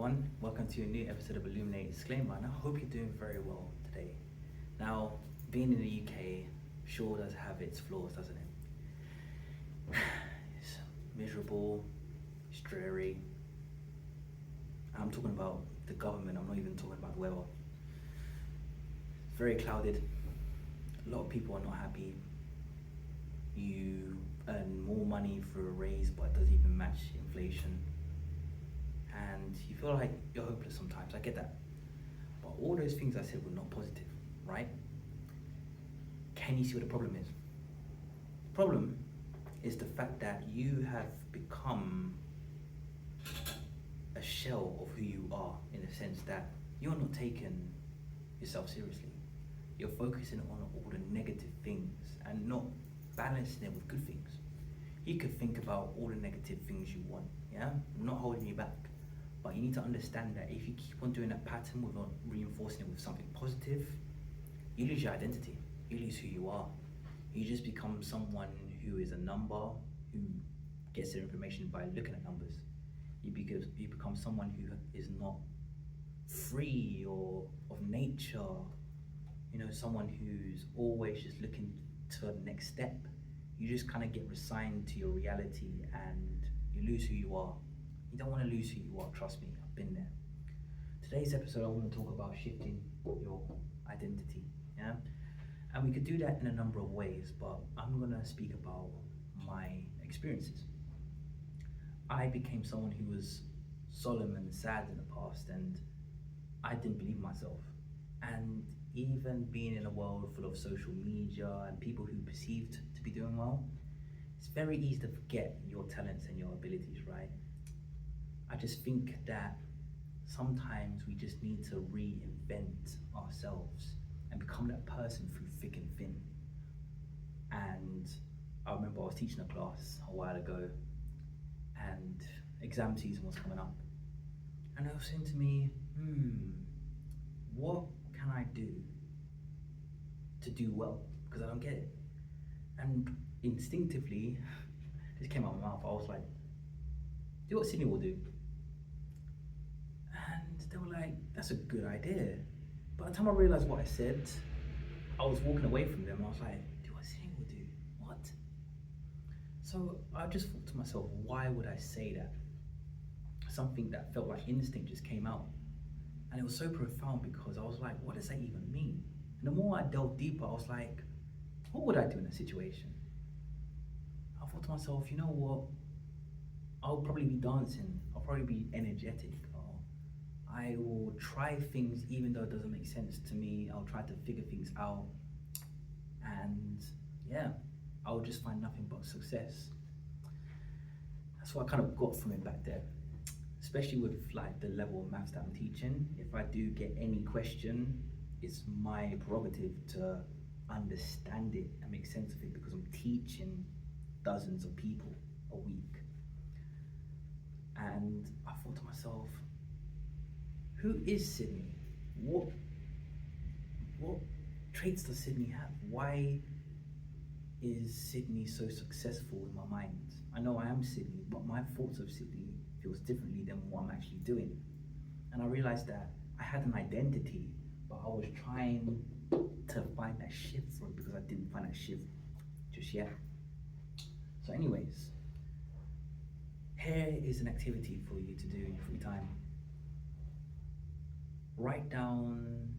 everyone. Welcome to a new episode of Illuminate Disclaimer, and I hope you're doing very well today. Now, being in the UK sure does have its flaws, doesn't it? It's miserable, it's dreary. I'm talking about the government, I'm not even talking about the weather. It's very clouded. A lot of people are not happy. You earn more money for a raise, but it doesn't even match inflation. And you feel like you're hopeless sometimes, I get that. But all those things I said were not positive, right? Can you see what the problem is? The problem is the fact that you have become a shell of who you are, in the sense that you're not taking yourself seriously. You're focusing on all the negative things and not balancing it with good things. You could think about all the negative things you want, yeah? I'm not holding you back. But you need to understand that if you keep on doing that pattern without reinforcing it with something positive, you lose your identity. You lose who you are. You just become someone who is a number, who gets their information by looking at numbers. You become someone who is not free or of nature. You know, someone who's always just looking to the next step. You just kind of get resigned to your reality and you lose who you are. You don't want to lose who you are, trust me, I've been there. Today's episode I want to talk about shifting your identity, yeah? And we could do that in a number of ways, but I'm going to speak about my experiences. I became someone who was solemn and sad in the past, and I didn't believe myself. And even being in a world full of social media and people who perceived to be doing well, it's very easy to forget your talents and your abilities, right? I just think that sometimes we just need to reinvent ourselves and become that person through thick and thin. And I remember I was teaching a class a while ago and exam season was coming up. And they were saying to me, what can I do to do well? Because I don't get it. And instinctively, this came out of my mouth, I was like, do what Sydney will do. And they were like, that's a good idea. By the time I realized what I said, I was walking away from them. I was like, do what Sydney will do? What? So I just thought to myself, why would I say that? Something that felt like instinct just came out. And it was so profound because I was like, what does that even mean? And the more I delved deeper, I was like, what would I do in that situation? I thought to myself, you know what? I'll probably be dancing. I'll probably be energetic. I will try things even though it doesn't make sense to me. I'll try to figure things out. And yeah, I'll just find nothing but success. That's what I kind of got from it back there. Especially with like the level of maths that I'm teaching. If I do get any question, it's my prerogative to understand it and make sense of it because I'm teaching dozens of people a week. And I thought to myself, who is Sydney? What traits does Sydney have? Why is Sydney so successful in my mind? I know I am Sydney, but my thoughts of Sydney feels differently than what I'm actually doing. And I realized that I had an identity, but I was trying to find that shift for it because I didn't find that shift just yet. So anyways, here is an activity for you to do in your free time. Write down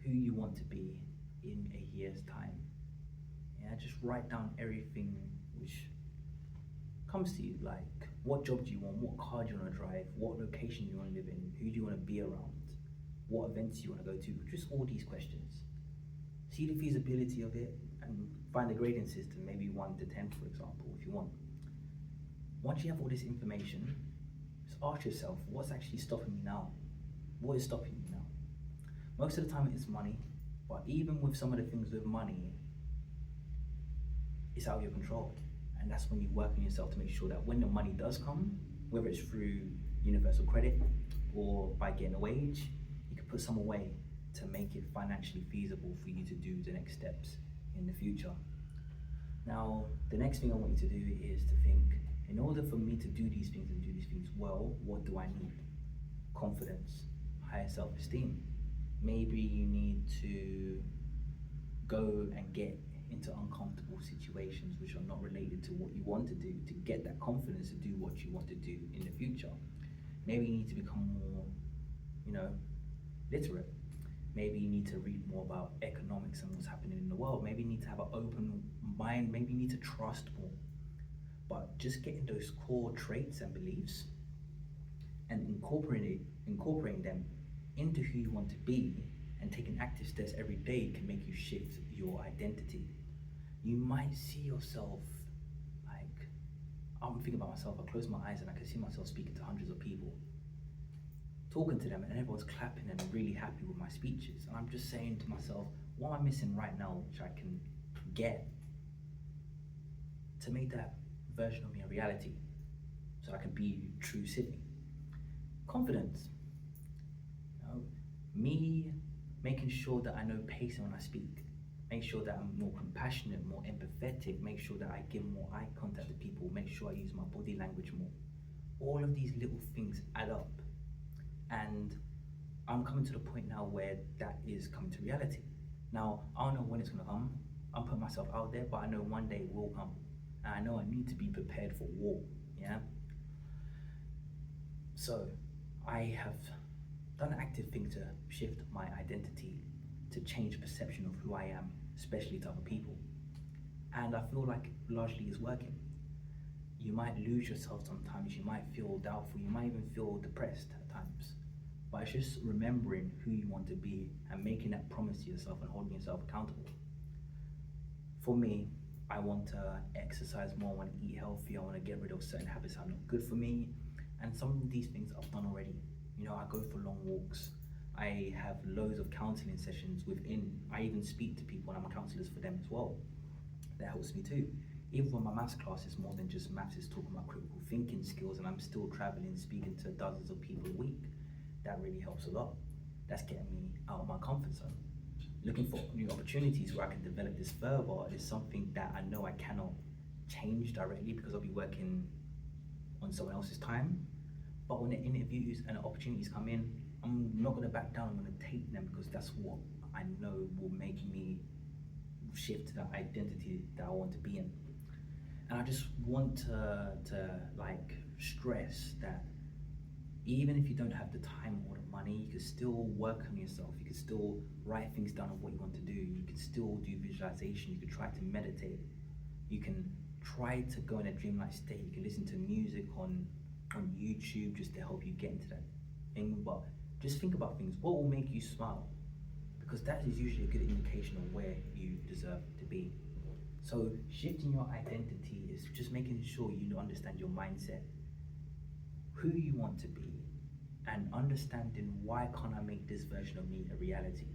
who you want to be in a year's time. Yeah, just write down everything which comes to you, like what job do you want, what car do you want to drive, what location do you want to live in, who do you want to be around, what events do you want to go to, just all these questions. See the feasibility of it and find a grading system, maybe 1 to 10 for example, if you want. Once you have all this information, just ask yourself, what's actually stopping me now? What is stopping you now? Most of the time it's money, but even with some of the things with money, it's out of your control. And that's when you work on yourself to make sure that when the money does come, whether it's through universal credit or by getting a wage, you can put some away to make it financially feasible for you to do the next steps in the future. Now, the next thing I want you to do is to think, in order for me to do these things and do these things well, what do I need? confidence, higher self-esteem. Maybe you need to go and get into uncomfortable situations which are not related to what you want to do to get that confidence to do what you want to do in the future. Maybe you need to become more, literate. Maybe you need to read more about economics and what's happening in the world. Maybe you need to have an open mind. Maybe you need to trust more. But just getting those core traits and beliefs and incorporating them into who you want to be and taking active steps every day can make you shift your identity. You might see yourself like, I'm thinking about myself, I close my eyes and I can see myself speaking to hundreds of people, talking to them, and everyone's clapping and really happy with my speeches. And I'm just saying to myself, what am I missing right now which I can get to make that version of me a reality so I can be true Sydney? Confidence. Me making sure that I know pacing when I speak, make sure that I'm more compassionate, more empathetic, make sure that I give more eye contact to people, make sure I use my body language more. All of these little things add up. And I'm coming to the point now where that is coming to reality. Now, I don't know when it's gonna come. I'm putting myself out there, but I know one day it will come. And I know I need to be prepared for war, yeah? So, I have done an active thing to shift my identity, to change perception of who I am, especially to other people. And I feel like largely it's working. You might lose yourself sometimes, you might feel doubtful, you might even feel depressed at times. But it's just remembering who you want to be and making that promise to yourself and holding yourself accountable. For me, I want to exercise more, I want to eat healthy, I want to get rid of certain habits that are not good for me. And some of these things I've done already. I go for long walks. I have loads of counselling sessions I even speak to people and I'm counsellors for them as well. That helps me too. Even when my maths class is more than just maths, it's talking about critical thinking skills, and I'm still traveling, speaking to dozens of people a week. That really helps a lot. That's getting me out of my comfort zone. Looking for new opportunities where I can develop this further is something that I know I cannot change directly because I'll be working on someone else's time. But when the interviews and the opportunities come in, I'm not going to back down, I'm going to take them because that's what I know will make me shift to that identity that I want to be in. And I just want to stress that even if you don't have the time or the money, you can still work on yourself, you can still write things down of what you want to do, you can still do visualization, you can try to meditate, you can try to go in a dreamlike state, you can listen to music on YouTube just to help you get into that thing. But just think about things, what will make you smile? Because that is usually a good indication of where you deserve to be. So shifting your identity is just making sure you understand your mindset, who you want to be, and understanding why can't I make this version of me a reality.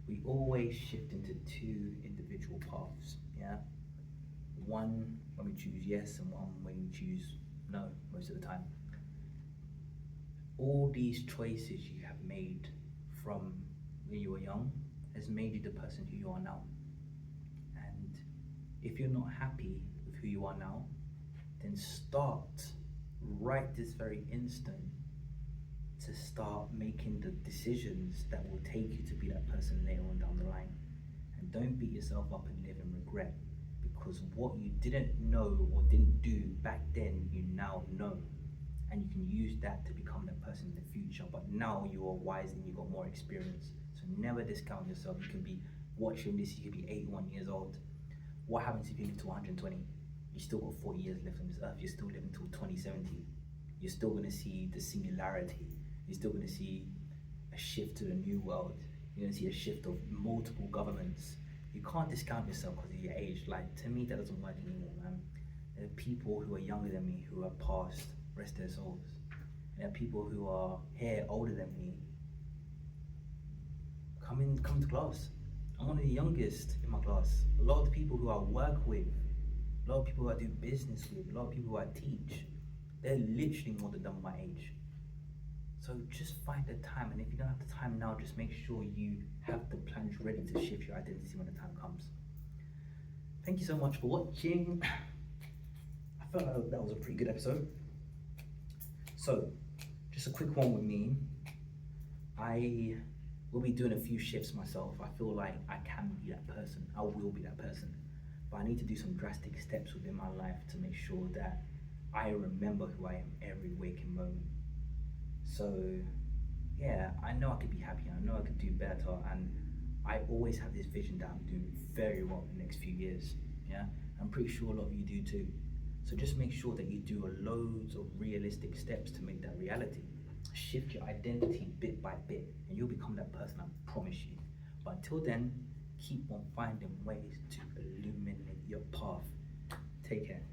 We always shift into two individual paths, yeah? One when we choose yes and one when we choose no most of the time. All these choices you have made from when you were young has made you the person who you are now. And if you're not happy with who you are now, then start right this very instant to start making the decisions that will take you to be that person later on down the line. And don't beat yourself up and live in regret, because what you didn't know or didn't do back then, you now know. And you can use that to become that person in the future. But now you are wise and you've got more experience. So never discount yourself. You can be watching this, you could be 81 years old. What happens if you live to 120? You still got 40 years left on this earth. You're still living till 2070. You're still going to see the singularity. You're still going to see a shift to the new world. You're going to see a shift of multiple governments. You can't discount yourself because of your age. Like, to me, that doesn't work anymore, man. There are people who are younger than me who are past, rest their souls. And there are people who are here older than me. Come to class. I'm one of the youngest in my class. A lot of the people who I work with, a lot of people who I do business with, a lot of people who I teach, they're literally more than double my age. So just find the time, and if you don't have the time now, just make sure you have the plans ready to shift your identity when the time comes. Thank you so much for watching. I felt like that was a pretty good episode. So just a quick one with me. I will be doing a few shifts myself. I feel like I can be that person. I will be that person. But I need to do some drastic steps within my life to make sure that I remember who I am every waking moment. So yeah, I know I could be happier. I know I could do better, and I always have this vision that I'm doing very well in the next few years. Yeah, I'm pretty sure a lot of you do too. So just make sure that you do loads of realistic steps to make that reality. Shift your identity bit by bit, and you'll become that person, I promise you. But until then, keep on finding ways to illuminate your path. Take care.